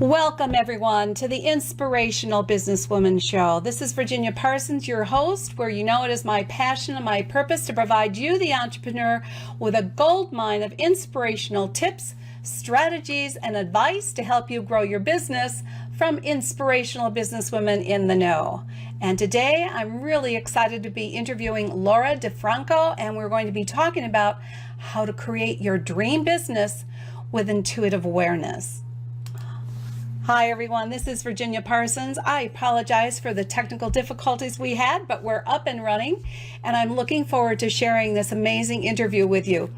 Welcome, everyone, to the Inspirational Businesswoman Show. This is Virginia Parsons, your host, where you know it is my passion and my purpose to provide you, the entrepreneur, with a gold mine of inspirational tips, strategies, and advice to help you grow your business from inspirational businesswomen in the know. And today, I'm really excited to be interviewing Laura Franco, and we're going to be talking about how to create your dream business with intuitive awareness. Hi everyone, this is Virginia Parsons. I apologize for the technical difficulties we had, but we're up and running, and I'm looking forward to sharing this amazing interview with you.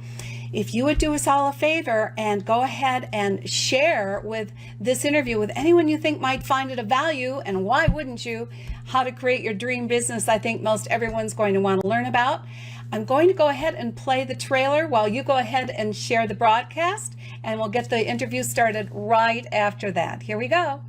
If you would do us all a favor and go ahead and share with this interview with anyone you think might find it of value, and why wouldn't you, how to create your dream business, I think most everyone's going to want to learn about. I'm going to go ahead and play the trailer while you go ahead and share the broadcast, and we'll get the interview started right after that. Here we go.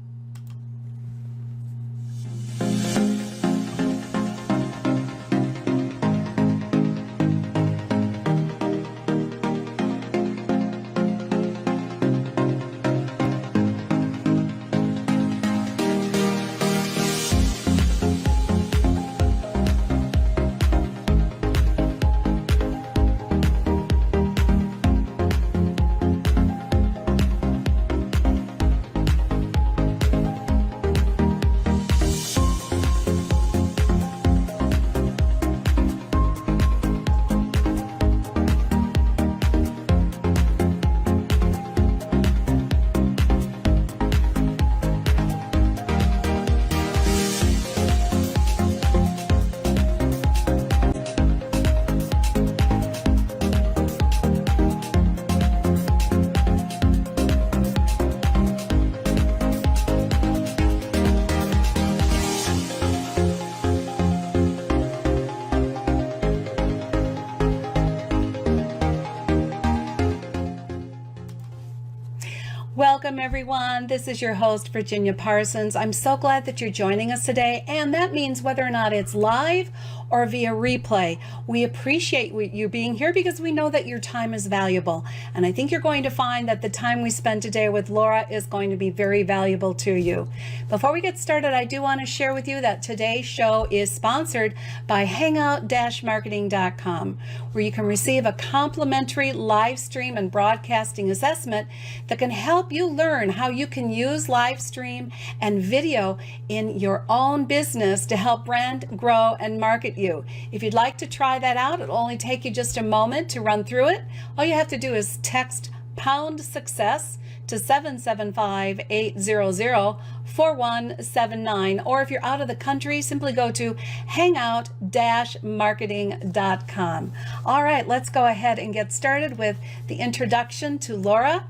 Welcome, everyone. This is your host, Virginia Parsons. I'm so glad that you're joining us today, and that means whether or not it's live or via replay. We appreciate you being here because we know that your time is valuable, and I think you're going to find that the time we spend today with Laura is going to be very valuable to you. Before we get started, I do want to share with you that today's show is sponsored by hangout-marketing.com, where you can receive a complimentary live stream and broadcasting assessment that can help you learn how you can use live stream and video in your own business to help brand, grow, and market you. If you'd like to try that out, it'll only take you just a moment to run through it. All you have to do is text pound success to 775-800-4179, or if you're out of the country, simply go to hangout-marketing.com. All right, let's go ahead and get started with the introduction to Laura.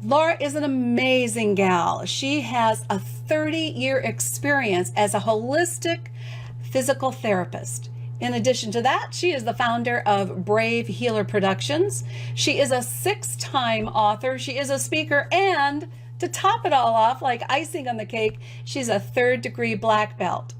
Laura is an amazing gal. She has a 30-year experience as a holistic physical therapist. In addition to that, she is the founder of Brave Healer Productions. She is a 6-time author. She is a speaker, and to top it all off, like icing on the cake, she's a 3rd-degree black belt.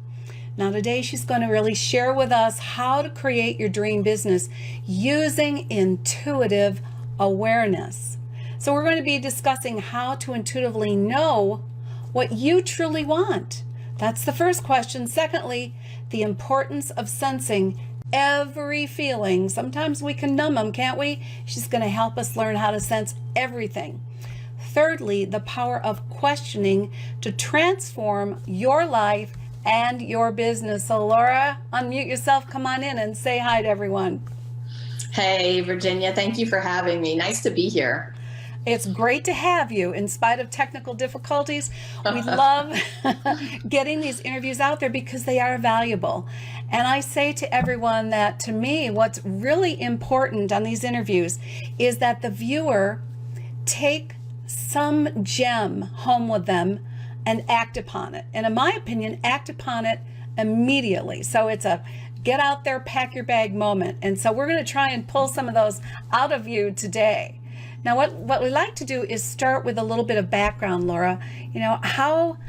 Now today she's going to really share with us how to create your dream business using intuitive awareness. So we're going to be discussing how to intuitively know what you truly want. That's the first question. Secondly, the importance of sensing every feeling. Sometimes we can numb them, can't we? She's going to help us learn how to sense everything. Thirdly, the power of questioning to transform your life and your business. So Laura, unmute yourself, come on in and say hi to everyone. Hey, Virginia, thank you for having me. Nice to be here. It's great to have you in spite of technical difficulties. We love getting these interviews out there because they are valuable. And I say to everyone that, to me, what's really important on these interviews is that the viewer take some gem home with them and act upon it. And in my opinion, act upon it immediately. So it's a get out there, pack your bag moment. And so we're going to try and pull some of those out of you today. Now, what we like to do is start with a little bit of background, Laura. You know, how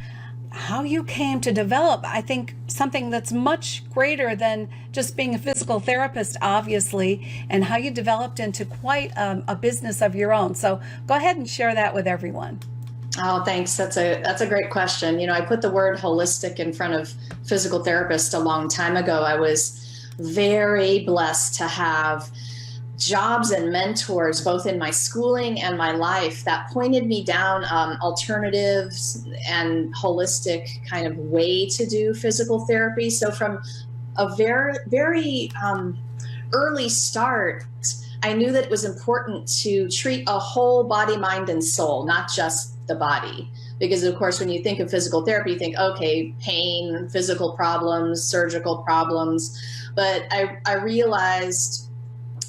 you came to develop, I think, something that's much greater than just being a physical therapist, obviously, and how you developed into quite a business of your own. So go ahead and share that with everyone. Oh, thanks. That's a great question. I put the word holistic in front of physical therapist a long time ago. I was very blessed to have jobs and mentors, both in my schooling and my life, that pointed me down alternatives and holistic kind of way to do physical therapy. So from a very early start, I knew that it was important to treat a whole body, mind, and soul, not just the body. Because, of course, when you think of physical therapy, you think, okay, pain, physical problems, surgical problems. But I realized,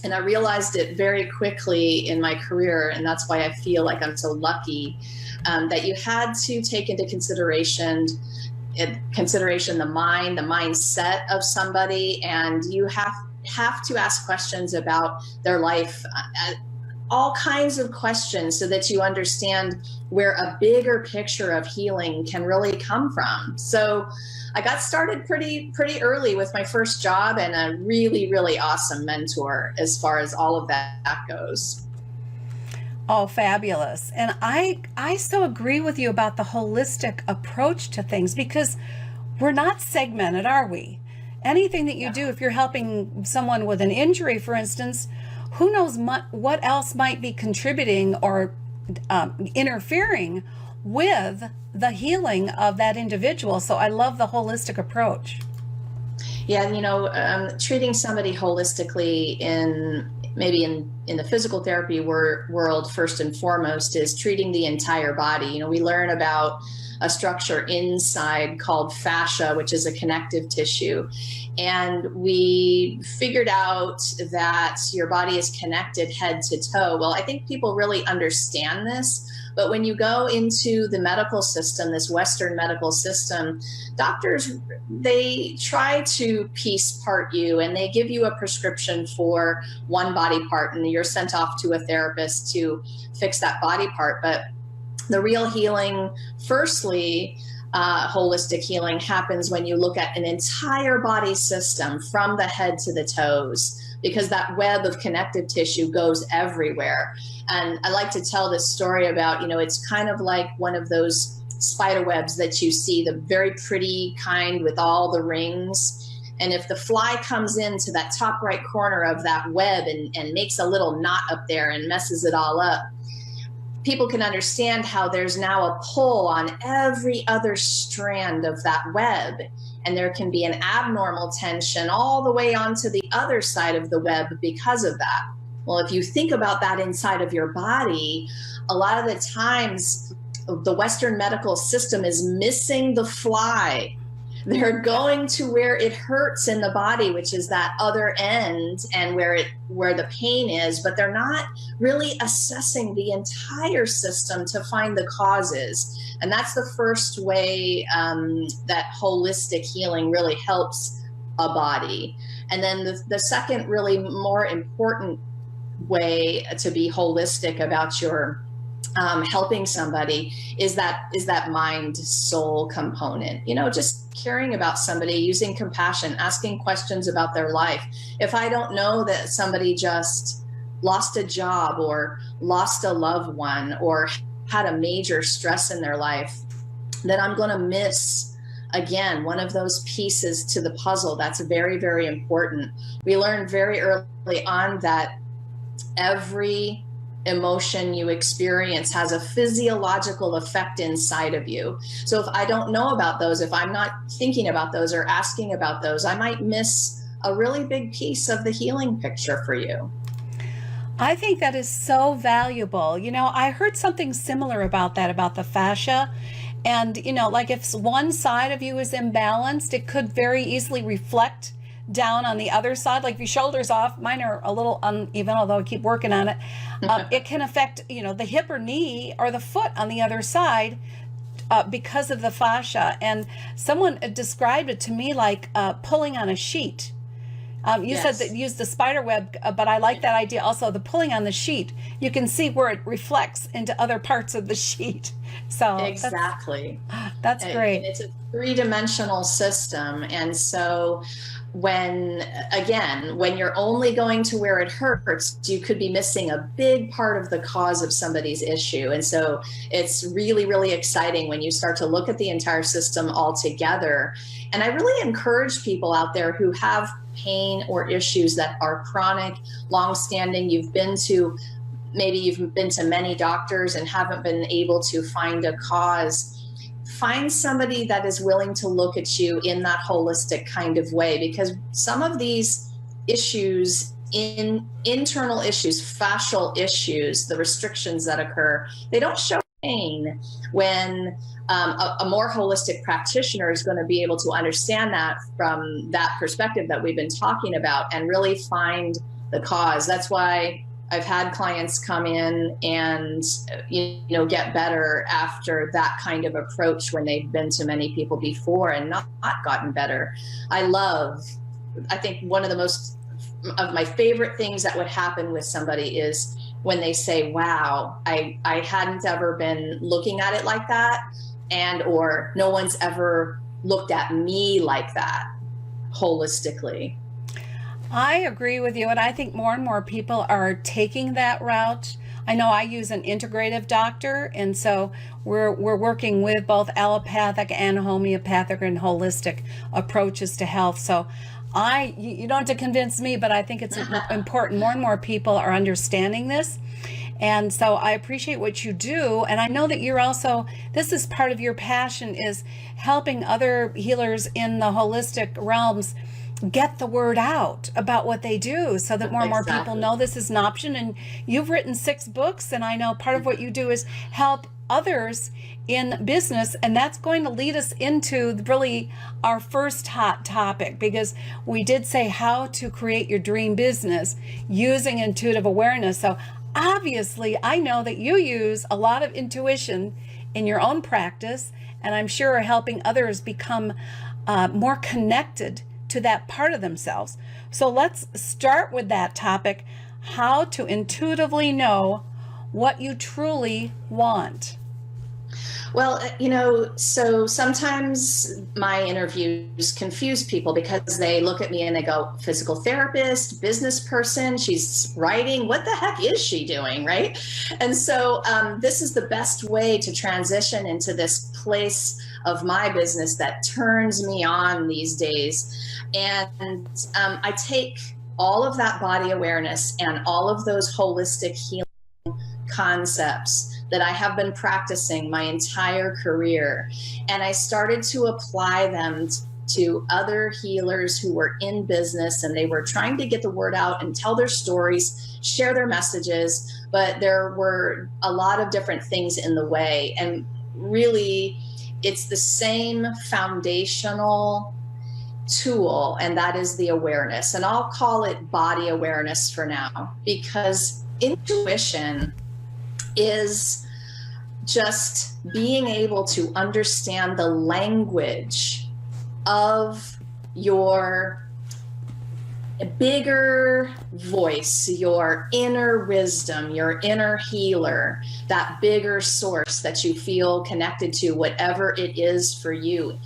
and I realized it very quickly in my career, and that's why I feel like I'm so lucky, that you had to take into consideration the mind, the mindset of somebody, and you have to ask questions about their life, all kinds of questions, so that you understand where a bigger picture of healing can really come from. So I got started pretty early with my first job, and a really awesome mentor as far as all of that goes. Oh, fabulous. And I so agree with you about the holistic approach to things, because we're not segmented, are we? Anything that you do, if you're helping someone with an injury, for instance, who knows what else might be contributing or interfering with the healing of that individual. So I love the holistic approach. Yeah, treating somebody holistically in the physical therapy world, first and foremost, is treating the entire body. We learn about a structure inside called fascia, which is a connective tissue. And we figured out that your body is connected head to toe. Well, I think people really understand this, but when you go into the medical system, this Western medical system, doctors, they try to piece part you, and they give you a prescription for one body part, and you're sent off to a therapist to fix that body part. But the real healing, firstly, holistic healing, happens when you look at an entire body system from the head to the toes, because that web of connective tissue goes everywhere. And I like to tell this story about, it's kind of like one of those spider webs that you see, the very pretty kind with all the rings. And if the fly comes into that top right corner of that web and makes a little knot up there and messes it all up, people can understand how there's now a pull on every other strand of that web. And there can be an abnormal tension all the way onto the other side of the web because of that. Well, if you think about that inside of your body, a lot of the times the Western medical system is missing the fly. They're going to where it hurts in the body, which is that other end, and where the pain is, but they're not really assessing the entire system to find the causes. And that's the first way that holistic healing really helps a body. And then the second, really more important way to be holistic about your helping somebody is that mind soul component. Just caring about somebody, using compassion, asking questions about their life. If I don't know that somebody just lost a job or lost a loved one or had a major stress in their life, then I'm going to miss, again, one of those pieces to the puzzle that's very important. We learned very early on that every emotion you experience has a physiological effect inside of you. So if I don't know about those, if I'm not thinking about those or asking about those, I might miss a really big piece of the healing picture for you. I think that is so valuable. I heard something similar about that, about the fascia. And, like if one side of you is imbalanced, it could very easily reflect down on the other side. Like if your shoulder's off, mine are a little uneven, although I keep working on it. It can affect, the hip or knee or the foot on the other side because of the fascia. And someone described it to me like pulling on a sheet. You said that you used the spider web, but I like that idea also, the pulling on the sheet. You can see where it reflects into other parts of the sheet. So exactly. That's great. It's a three-dimensional system. And so when, again, when you're only going to where it hurts, you could be missing a big part of the cause of somebody's issue. And so it's really, really exciting when you start to look at the entire system altogether. And I really encourage people out there who have pain or issues that are chronic, longstanding. Maybe you've been to many doctors and haven't been able to find a cause. Find somebody that is willing to look at you in that holistic kind of way, because some of these issues, internal issues, fascial issues, the restrictions that occur, they don't show pain. When a more holistic practitioner is going to be able to understand that from that perspective that we've been talking about and really find the cause. That's why I've had clients come in and, get better after that kind of approach when they've been to many people before and not gotten better. I think one of my favorite things that would happen with somebody is when they say, wow, I hadn't ever been looking at it like that, or no one's ever looked at me like that holistically. I agree with you, and I think more and more people are taking that route. I know I use an integrative doctor, and so we're working with both allopathic and homeopathic and holistic approaches to health. So you don't have to convince me, but I think it's important. More and more people are understanding this. And so I appreciate what you do. And I know that this is part of your passion, is helping other healers in the holistic realms get the word out about what they do, so that more and more people know this is an option. And you've written 6 books, and I know part of what you do is help others in business, and that's going to lead us into really our first hot topic, because we did say how to create your dream business using intuitive awareness. So obviously I know that you use a lot of intuition in your own practice, and I'm sure are helping others become more connected to that part of themselves. So let's start with that topic, how to intuitively know what you truly want. Well, so sometimes my interviews confuse people because they look at me and they go, physical therapist, business person, she's writing, what the heck is she doing, right? And so this is the best way to transition into this place of my business that turns me on these days. And I take all of that body awareness and all of those holistic healing concepts that I have been practicing my entire career, and I started to apply them to other healers who were in business, and they were trying to get the word out and tell their stories, share their messages, but there were a lot of different things in the way. And really, it's the same foundational tool, and that is the awareness. And I'll call it body awareness for now, because intuition is just being able to understand the language of your bigger voice, your inner wisdom, your inner healer, that bigger source that you feel connected to, whatever it is for you.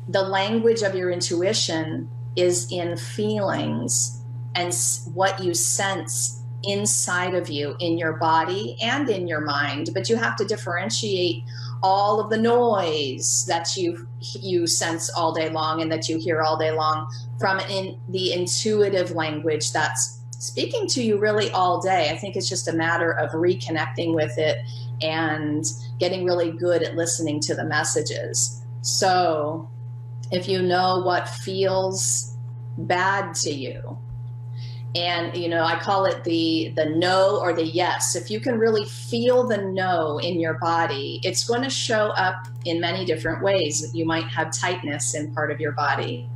The language of your intuition is in feelings and what you sense inside of you, in your body and in your mind. But you have to differentiate all of the noise that you sense all day long and that you hear all day long from the intuitive language that's speaking to you really all day. I think it's just a matter of reconnecting with it and getting really good at listening to the messages. So if you know what feels bad to you, and, I call it the no or the yes. If you can really feel the no in your body, it's going to show up in many different ways. You might have tightness in part of your body.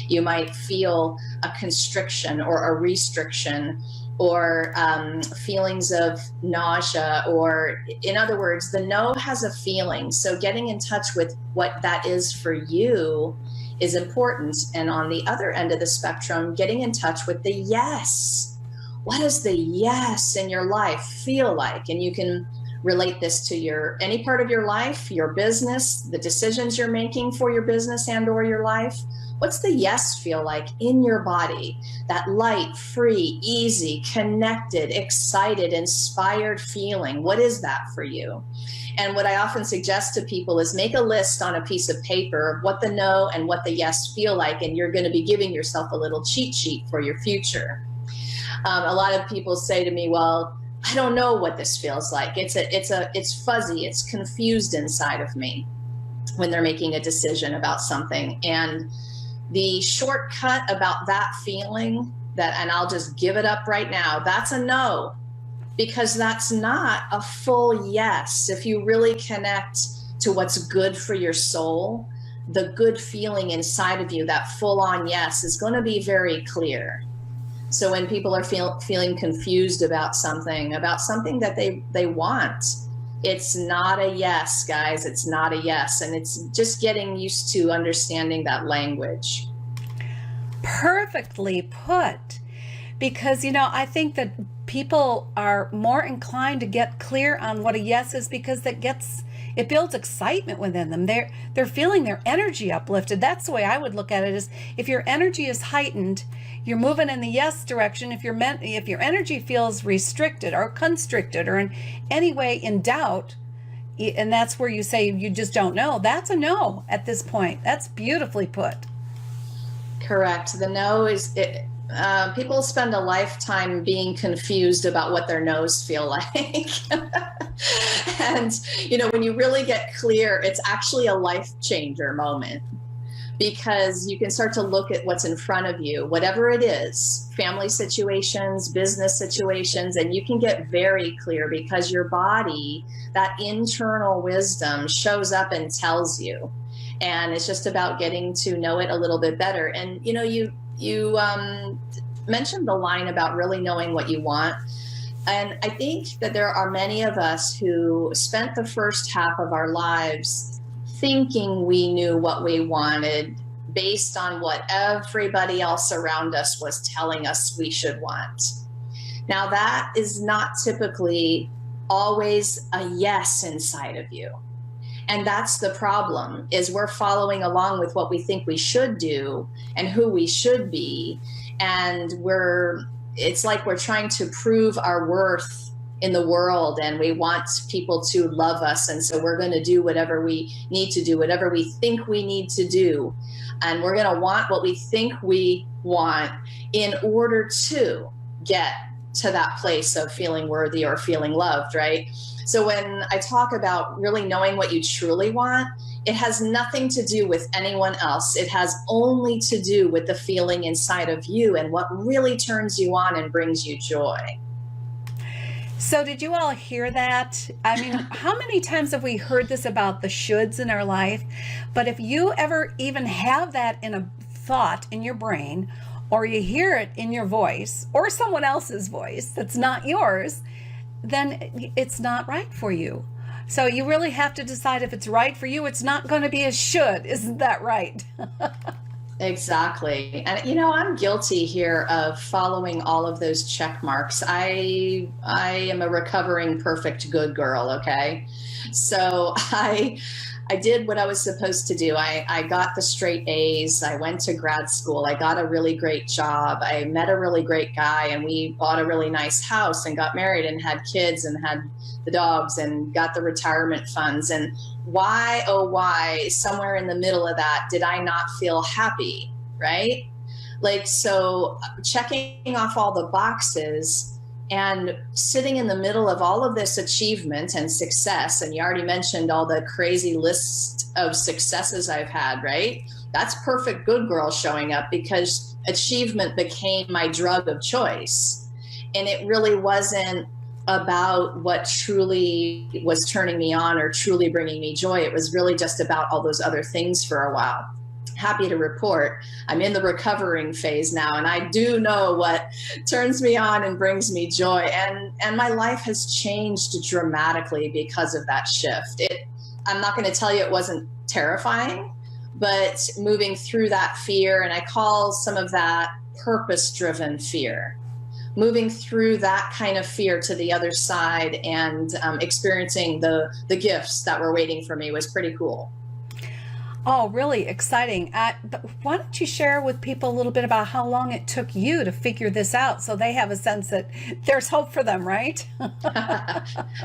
You might feel a constriction or a restriction, or feelings of nausea, or in other words, the no has a feeling. So getting in touch with what that is for you is important. And on the other end of the spectrum, getting in touch with the yes. What does the yes in your life feel like? And you can relate this to any part of your life, your business, the decisions you're making for your business and or your life. What's the yes feel like in your body? That light, free, easy, connected, excited, inspired feeling. What is that for you? And what I often suggest to people is make a list on a piece of paper of what the no and what the yes feel like, and you're going to be giving yourself a little cheat sheet for your future. A lot of people say to me, well, I don't know what this feels like. It's fuzzy. It's confused inside of me when they're making a decision about something. And the shortcut about that feeling, and I'll just give it up right now, that's a no, because that's not a full yes. If you really connect to what's good for your soul, the good feeling inside of you, that full on yes, is going to be very clear. So when people are feeling confused about something that they want, it's not a yes, guys. It's not a yes. And it's just getting used to understanding that language. Perfectly put. Because, I think that people are more inclined to get clear on what a yes is because it builds excitement within them. They're feeling their energy uplifted. That's the way I would look at it, is if your energy is heightened, you're moving in the yes direction. If your energy feels restricted or constricted or in any way in doubt, and that's where you say you just don't know, that's a no at this point. That's beautifully put. Correct. The no is it. People spend a lifetime being confused about what their no's feel like. And, when you really get clear, it's actually a life changer moment, because you can start to look at what's in front of you, whatever it is, family situations, business situations, and you can get very clear because your body, that internal wisdom, shows up and tells you. And it's just about getting to know it a little bit better. And, you mentioned the line about really knowing what you want. And I think that there are many of us who spent the first half of our lives thinking we knew what we wanted based on what everybody else around us was telling us we should want. Now, that is not typically always a yes inside of you. And that's the problem, is we're following along with what we think we should do and who we should be. And it's like we're trying to prove our worth in the world, and we want people to love us. And so we're going to do whatever we need to do, whatever we think we need to do. And we're going to want what we think we want in order to get to that place of feeling worthy or feeling loved, right? So when I talk about really knowing what you truly want, it has nothing to do with anyone else. It has only to do with the feeling inside of you and what really turns you on and brings you joy. So did you all hear that? I mean, how many times have we heard this about the shoulds in our life? But if you ever even have that in a thought in your brain, or you hear it in your voice or someone else's voice that's not yours, then it's not right for you. So you really have to decide if it's right for you. It's not going to be a should. Isn't that right? Exactly. And, I'm guilty here of following all of those check marks. I am a recovering perfect good girl. Okay. So I did what I was supposed to do. I got the straight A's. I went to grad school. I got a really great job. I met a really great guy, and we bought a really nice house and got married and had kids and had the dogs and got the retirement funds. And why, oh, why, somewhere in the middle of that, did I not feel happy, right? So checking off all the boxes and sitting in the middle of all of this achievement and success, and you already mentioned all the crazy list of successes I've had, right? That's perfect good girl showing up, because achievement became my drug of choice. And it really wasn't about what truly was turning me on or truly bringing me joy. It was really just about all those other things for a while. Happy to report I'm in the recovering phase now, and I do know what turns me on and brings me joy, and my life has changed dramatically because of that shift. I'm not going to tell you it wasn't terrifying, but moving through that fear, and I call some of that purpose-driven fear, moving through that kind of fear to the other side and experiencing the gifts that were waiting for me was pretty cool. Oh, really exciting. But why don't you share with people a little bit about how long it took you to figure this out so they have a sense that there's hope for them, right?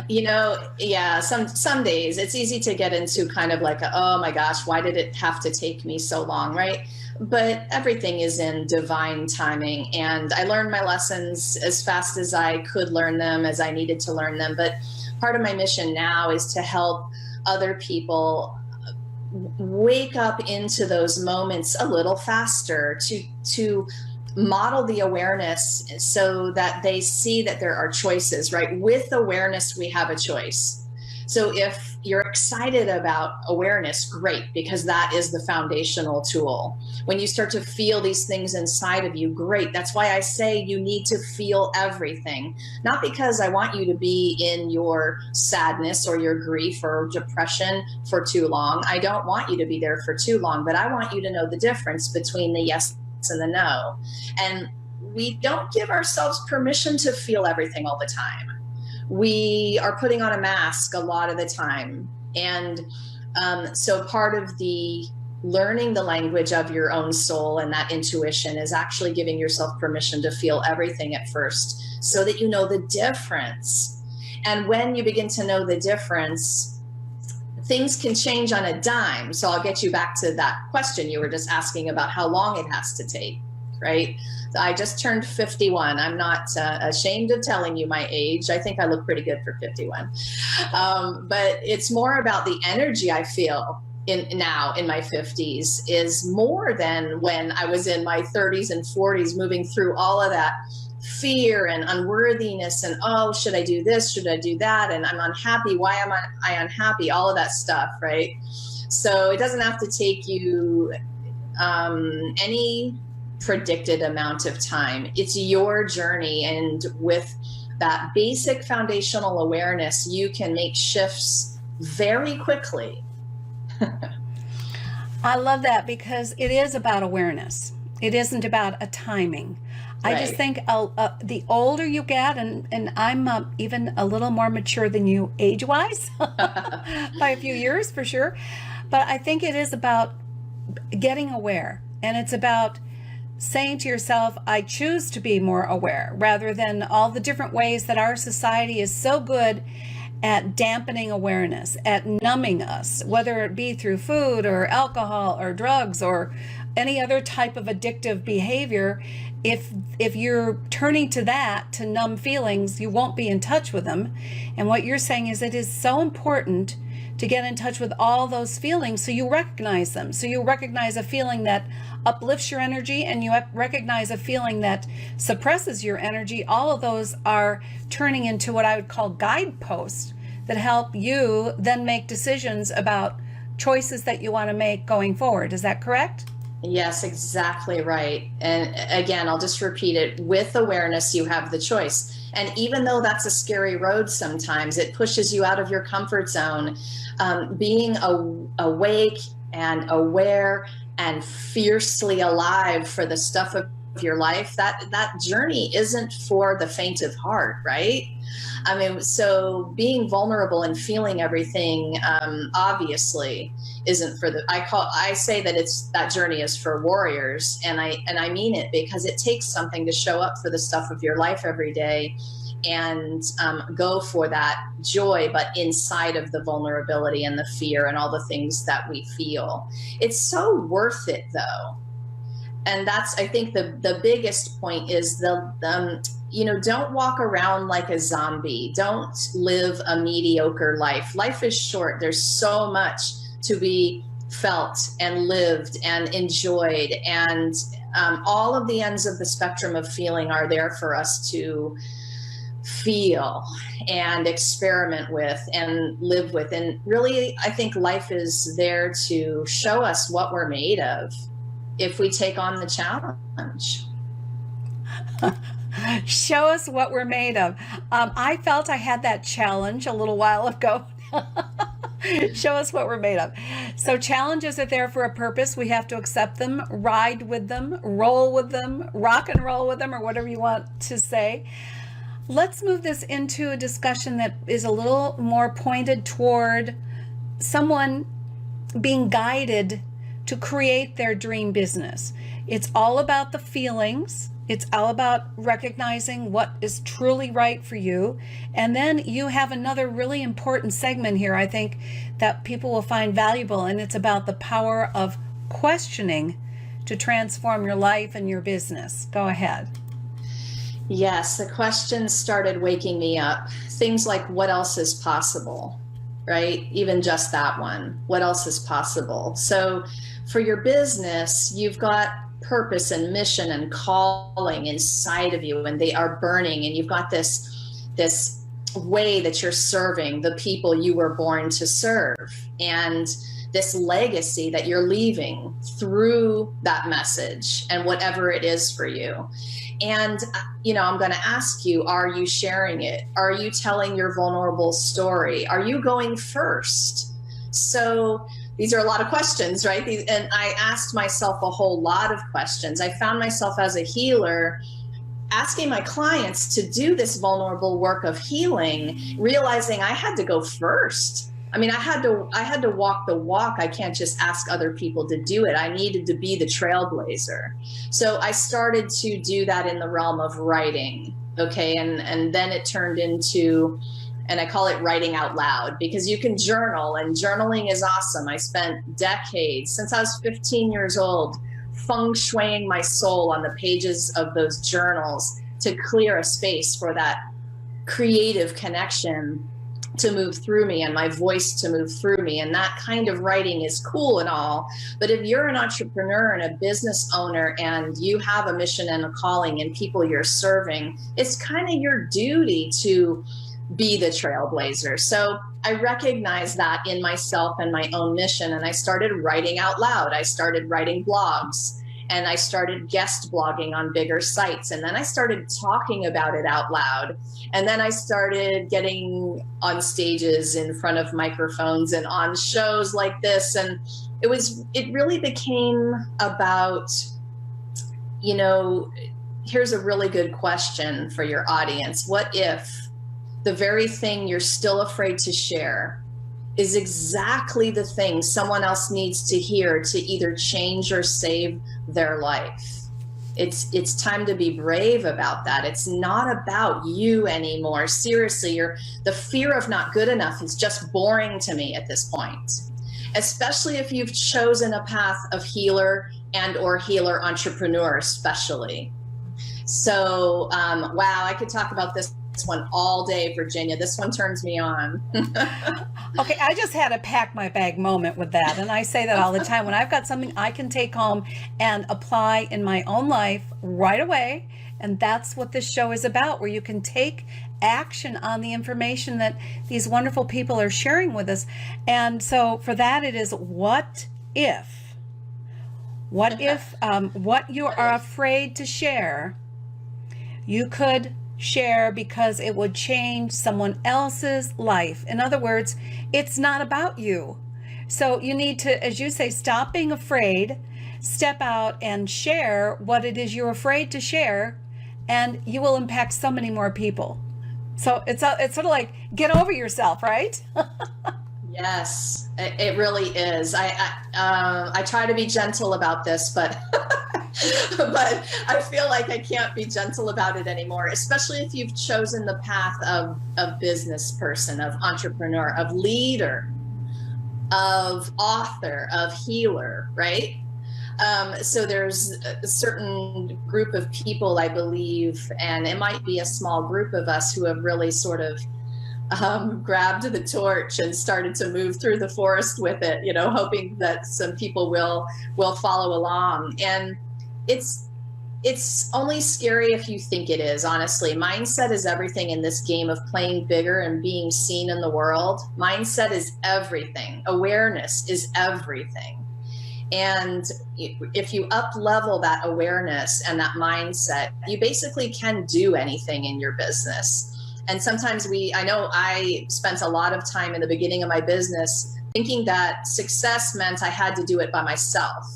Yeah, some days it's easy to get into kind of like, oh my gosh, why did it have to take me so long, right? But everything is in divine timing, and I learned my lessons as fast as I could learn them, as I needed to learn them. But part of my mission now is to help other people wake up into those moments a little faster, to model the awareness so that they see that there are choices, right? With awareness, we have a choice. So if you're excited about awareness, great, because that is the foundational tool. When you start to feel these things inside of you, great. That's why I say you need to feel everything. Not because I want you to be in your sadness or your grief or depression for too long. I don't want you to be there for too long, but I want you to know the difference between the yes and the no. And we don't give ourselves permission to feel everything all the time. We are putting on a mask a lot of the time. And so part of the learning the language of your own soul and that intuition is actually giving yourself permission to feel everything at first so that you know the difference. And when you begin to know the difference, things can change on a dime. So I'll get you back to that question you were just asking about how long it has to take, right? I just turned 51. I'm not ashamed of telling you my age. I think I look pretty good for 51. But it's more about the energy I feel now in my 50s is more than when I was in my 30s and 40s, moving through all of that fear and unworthiness and, oh, should I do this? Should I do that? And I'm unhappy. Why am I unhappy? All of that stuff, right? So it doesn't have to take you any predicted amount of time. It's your journey. And with that basic foundational awareness, you can make shifts very quickly. I love that because it is about awareness. It isn't about a timing. I just think the older you get, and I'm even a little more mature than you age-wise, by a few years for sure, but I think it is about getting aware, and it's about saying to yourself, I choose to be more aware, rather than all the different ways that our society is so good at dampening awareness, at numbing us, whether it be through food or alcohol or drugs or any other type of addictive behavior. If you're turning to that to numb feelings, you won't be in touch with them. And what you're saying is it is so important to get in touch with all those feelings so you recognize them. So you recognize a feeling that uplifts your energy and you recognize a feeling that suppresses your energy. All of those are turning into what I would call guideposts that help you then make decisions about choices that you want to make going forward. Is that correct? Yes, exactly right. And again, I'll just repeat it. With awareness, you have the choice. And even though that's a scary road sometimes, it pushes you out of your comfort zone. Being awake and aware and fiercely alive for the stuff of your life, that journey isn't for the faint of heart, right? I mean, so being vulnerable and feeling everything, obviously isn't for I say that that journey is for warriors. And I mean it, because it takes something to show up for the stuff of your life every day and go for that joy, but inside of the vulnerability and the fear and all the things that we feel. It's so worth it though. And that's, I think the biggest point is don't walk around like a zombie. Don't live a mediocre life. Life is short. There's so much to be felt and lived and enjoyed. And all of the ends of the spectrum of feeling are there for us to feel and experiment with and live with. And really, I think life is there to show us what we're made of if we take on the challenge. Show us what we're made of. I felt I had that challenge a little while ago. Show us what we're made of. So challenges are there for a purpose. We have to accept them, ride with them, roll with them, rock and roll with them, or whatever you want to say. Let's move this into a discussion that is a little more pointed toward someone being guided to create their dream business. It's all about the feelings. It's all about recognizing what is truly right for you. And then you have another really important segment here, I think, that people will find valuable, and it's about the power of questioning to transform your life and your business. Go ahead. Yes, the questions started waking me up. Things like, what else is possible, right? Even just that one. What else is possible? So for your business, you've got purpose and mission and calling inside of you, and they are burning, and you've got this way that you're serving the people you were born to serve, and this legacy that you're leaving through that message and whatever it is for you. And, I'm going to ask you, are you sharing it? Are you telling your vulnerable story? Are you going first? So these are a lot of questions, right? And I asked myself a whole lot of questions. I found myself as a healer asking my clients to do this vulnerable work of healing, realizing I had to go first. I mean, I had to walk the walk. I can't just ask other people to do it. I needed to be the trailblazer. So I started to do that in the realm of writing. Okay. And then it turned into, and I call it writing out loud, because you can journal, and journaling is awesome. I spent decades, since I was 15 years old, feng shuiing my soul on the pages of those journals to clear a space for that creative connection to move through me and my voice to move through me. And that kind of writing is cool and all. But if you're an entrepreneur and a business owner and you have a mission and a calling and people you're serving, it's kind of your duty to be the trailblazer. So I recognized that in myself and my own mission. And I started writing out loud. I started writing blogs, and I started guest blogging on bigger sites. And then I started talking about it out loud. And then I started getting on stages in front of microphones and on shows like this. And it really became about, here's a really good question for your audience. What if the very thing you're still afraid to share is exactly the thing someone else needs to hear to either change or save their life? It's time to be brave about that. It's not about you anymore. Seriously, the fear of not good enough is just boring to me at this point, especially if you've chosen a path of healer and or healer entrepreneur, especially. So, wow, I could talk about this one all day, Virginia. This one turns me on. Okay, I just had a pack my bag moment with that. And I say that all the time. When I've got something I can take home and apply in my own life right away. And that's what this show is about, where you can take action on the information that these wonderful people are sharing with us. And so for that, it is what if? What if what you are afraid to share, you could share because it would change someone else's life. In other words, it's not about you. So you need to, as you say, stop being afraid, step out and share what it is you're afraid to share, and you will impact so many more people. So it's sort of like, get over yourself, right? Yes, it really is. I try to be gentle about this, but but I feel like I can't be gentle about it anymore, especially if you've chosen the path of business person, of entrepreneur, of leader, of author, of healer, right? So there's a certain group of people, I believe, and it might be a small group of us who have really sort of grabbed the torch and started to move through the forest with it, hoping that some people will follow along. And it's only scary if you think it is, honestly. Mindset is everything in this game of playing bigger and being seen in the world. Mindset is everything. Awareness is everything. And if you up level that awareness and that mindset, you basically can do anything in your business. And sometimes I know I spent a lot of time in the beginning of my business thinking that success meant I had to do it by myself.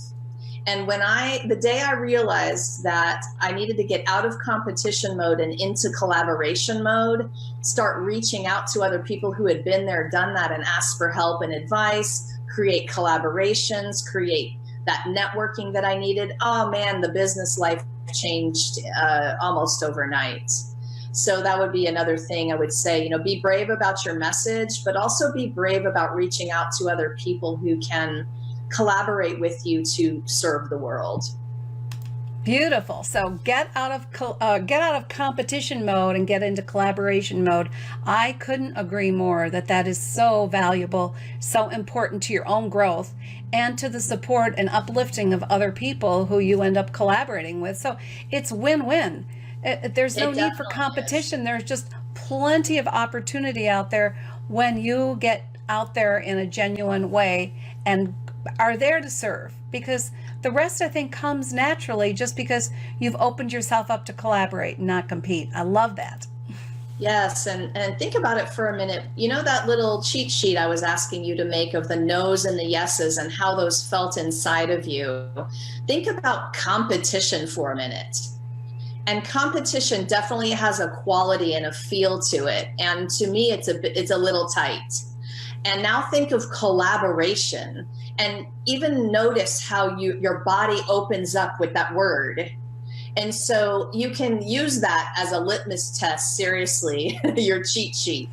And the day I realized that I needed to get out of competition mode and into collaboration mode, start reaching out to other people who had been there, done that, and asked for help and advice, create collaborations, create that networking that I needed. Oh man, the business life changed almost overnight. So that would be another thing I would say, you know, be brave about your message, but also be brave about reaching out to other people who can collaborate with you to serve the world. Beautiful. So get out of competition mode and get into collaboration mode. I couldn't agree more that that is so valuable, so important to your own growth and to the support and uplifting of other people who you end up collaborating with. So it's win-win. There's no need for competition. There's just plenty of opportunity out there when you get out there in a genuine way and are there to serve, because the rest, I think, comes naturally just because you've opened yourself up to collaborate and not compete. I love that. Yes, and think about it for a minute. You know that little cheat sheet I was asking you to make of the no's and the yeses and how those felt inside of you? Think about competition for a minute. And competition definitely has a quality and a feel to it. And to me, it's a little tight. And now think of collaboration, and even notice how your body opens up with that word. And so you can use that as a litmus test, seriously, your cheat sheet.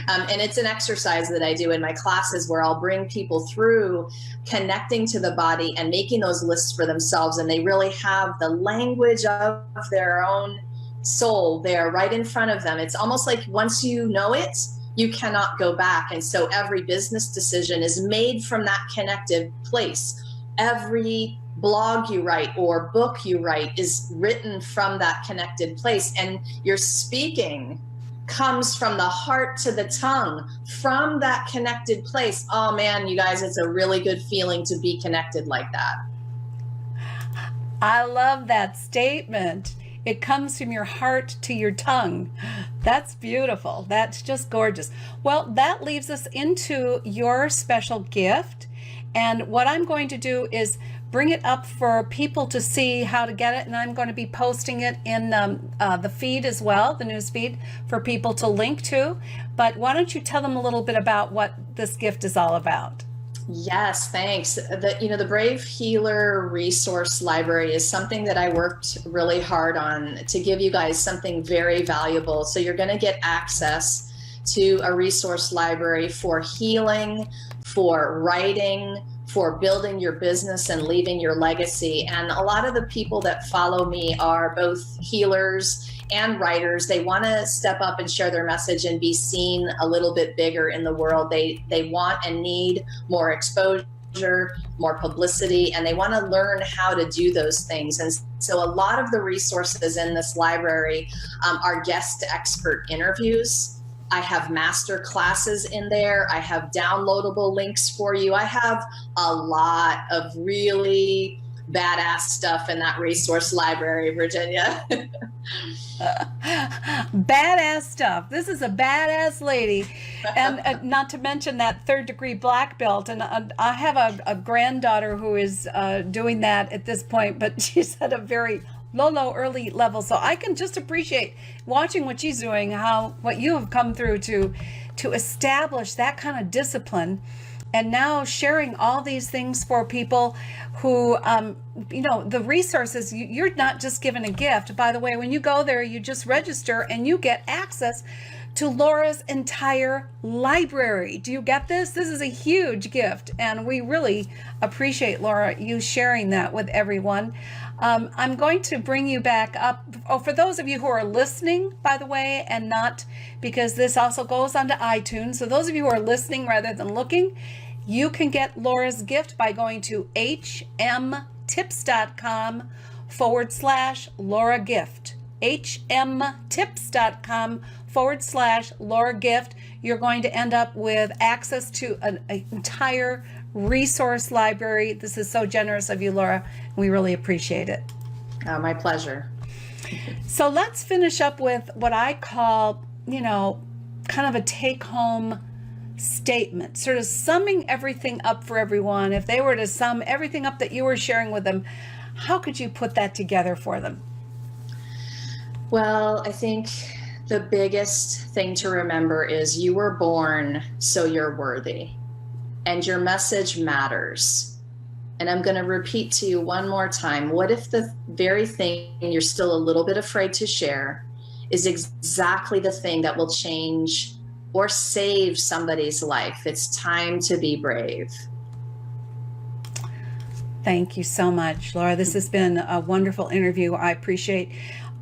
And it's an exercise that I do in my classes where I'll bring people through connecting to the body and making those lists for themselves. And they really have the language of their own soul there right in front of them. It's almost like once you know it, you cannot go back. And so every business decision is made from that connected place. Every blog you write or book you write is written from that connected place. And your speaking comes from the heart to the tongue, from that connected place. Oh man, you guys, it's a really good feeling to be connected like that. I love that statement. It comes from your heart to your tongue. That's beautiful. That's just gorgeous. Well, that leaves us into your special gift. And what I'm going to do is bring it up for people to see how to get it. And I'm going to be posting it in the feed as well, the news feed, for people to link to. But why don't you tell them a little bit about what this gift is all about? Yes, thanks. The Brave Healer Resource Library is something that I worked really hard on to give you guys something very valuable. So you're going to get access to a resource library for healing, for writing, for building your business and leaving your legacy. And a lot of the people that follow me are both healers and writers. They want to step up and share their message and be seen a little bit bigger in the world. They want and need more exposure, more publicity, and they want to learn how to do those things. And so a lot of the resources in this library are guest expert interviews. I have master classes in there. I have downloadable links for you. I have a lot of really badass stuff in that resource library, Virginia. Badass stuff. This is a badass lady. And not to mention that 3rd degree black belt. And I have a granddaughter who is doing that at this point, but she's at a very low early level. So I can just appreciate watching what she's doing, what you have come through to establish that kind of discipline. And now sharing all these things for people who, the resources, you're not just given a gift. By the way, when you go there, you just register and you get access to Laura's entire library. Do you get this? This is a huge gift. And we really appreciate, Laura, you sharing that with everyone. I'm going to bring you back up. Oh, for those of you who are listening, by the way, and not, because this also goes onto iTunes. So those of you who are listening rather than looking, you can get Laura's gift by going to hmtips.com/Laura gift. hmtips.com/Laura gift. You're going to end up with access to an entire resource library. This is so generous of you, Laura. We really appreciate it. Oh, my pleasure. So let's finish up with what I call, kind of a take-home statement, sort of summing everything up for everyone. If they were to sum everything up that you were sharing with them, how could you put that together for them? Well, I think the biggest thing to remember is you were born, so you're worthy. and your message matters. And I'm going to repeat to you one more time. What if the very thing you're still a little bit afraid to share is exactly the thing that will change or save somebody's life? It's time to be brave. Thank you so much, Laura. This has been a wonderful interview. I appreciate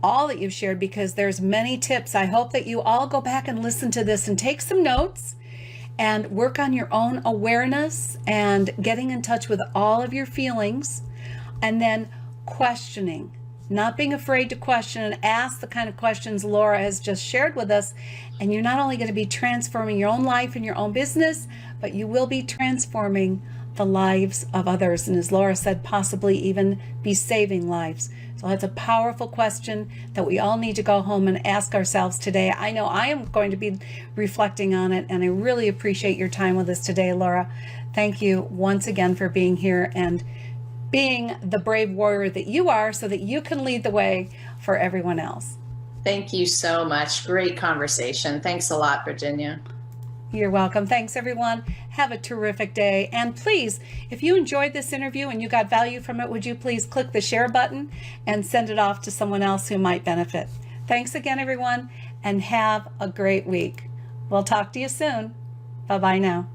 all that you've shared because there's many tips. I hope that you all go back and listen to this and take some notes and work on your own awareness and getting in touch with all of your feelings, and then questioning, not being afraid to question and ask the kind of questions Laura has just shared with us. And you're not only going to be transforming your own life and your own business, but you will be transforming the lives of others. And as Laura said, possibly even be saving lives. So that's a powerful question that we all need to go home and ask ourselves today. I know I am going to be reflecting on it, and I really appreciate your time with us today, Laura. Thank you once again for being here and being the brave warrior that you are so that you can lead the way for everyone else. Thank you so much. Great conversation. Thanks a lot, Virginia. You're welcome. Thanks, everyone. Have a terrific day. And please, if you enjoyed this interview and you got value from it, would you please click the share button and send it off to someone else who might benefit? Thanks again, everyone, and have a great week. We'll talk to you soon. Bye-bye now.